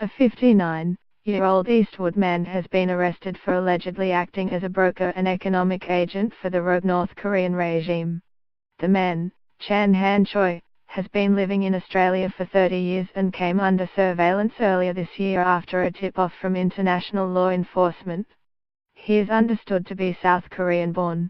A 59-year-old Eastwood man has been arrested for allegedly acting as a broker and economic agent for the rogue North Korean regime. The man, Chan Han Choi, has been living in Australia for 30 years and came under surveillance earlier this year after a tip-off from international law enforcement. He is understood to be South Korean-born.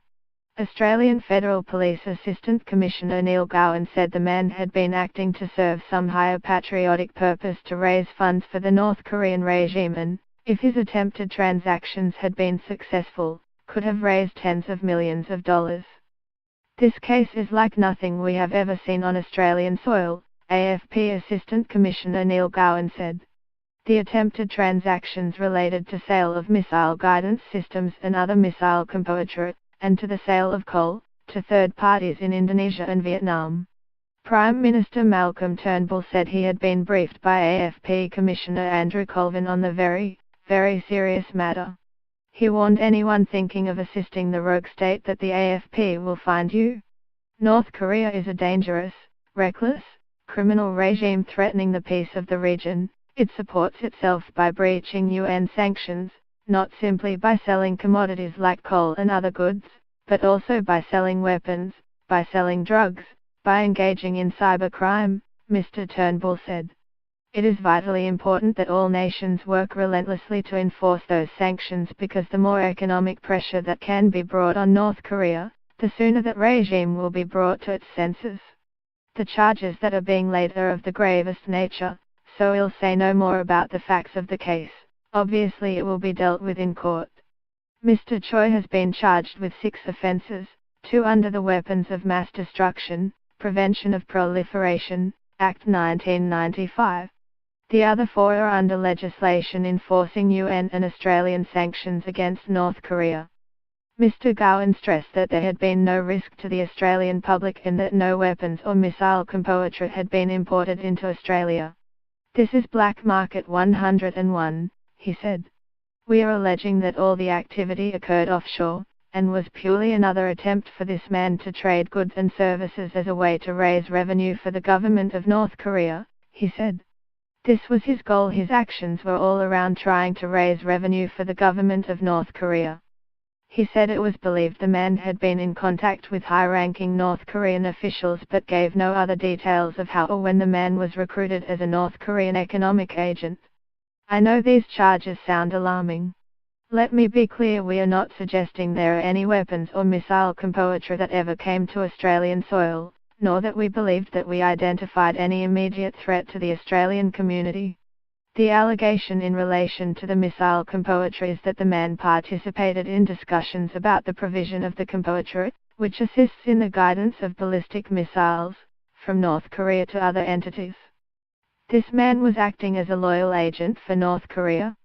Australian Federal Police Assistant Commissioner Neil Gowan said the man had been acting to serve some higher patriotic purpose to raise funds for the North Korean regime and, if his attempted transactions had been successful, could have raised tens of millions of dollars. This case is like nothing we have ever seen on Australian soil, AFP Assistant Commissioner Neil Gowan said. The attempted transactions related to sale of missile guidance systems and other missile componentry, and to the sale of coal, to third parties in Indonesia and Vietnam. Prime Minister Malcolm Turnbull said he had been briefed by AFP Commissioner Andrew Colvin on the very serious matter. He warned anyone thinking of assisting the rogue state that the AFP will find you. North Korea is a dangerous, reckless, criminal regime threatening the peace of the region. It supports itself by breaching UN sanctions, not simply by selling commodities like coal and other goods, but also by selling weapons, by selling drugs, by engaging in cybercrime, Mr. Turnbull said. It is vitally important that all nations work relentlessly to enforce those sanctions because the more economic pressure that can be brought on North Korea, the sooner that regime will be brought to its senses. The charges that are being laid are of the gravest nature, so we'll say no more about the facts of the case. Obviously it will be dealt with in court. Mr. Choi has been charged with 6 offences, 2 under the Weapons of Mass Destruction, Prevention of Proliferation, Act 1995. The other 4 are under legislation enforcing UN and Australian sanctions against North Korea. Mr. Gowan stressed that there had been no risk to the Australian public and that no weapons or missile componentry had been imported into Australia. This is Black Market 101, he said. We are alleging that all the activity occurred offshore, and was purely another attempt for this man to trade goods and services as a way to raise revenue for the government of North Korea, he said. This was his goal. His actions were all around trying to raise revenue for the government of North Korea. He said it was believed the man had been in contact with high-ranking North Korean officials but gave no other details of how or when the man was recruited as a North Korean economic agent. I know these charges sound alarming. Let me be clear, we are not suggesting there are any weapons or missile componentry that ever came to Australian soil, nor that we believed that we identified any immediate threat to the Australian community. The allegation in relation to the missile componentry is that the man participated in discussions about the provision of the componentry, which assists in the guidance of ballistic missiles, from North Korea to other entities. This man was acting as a loyal agent for North Korea.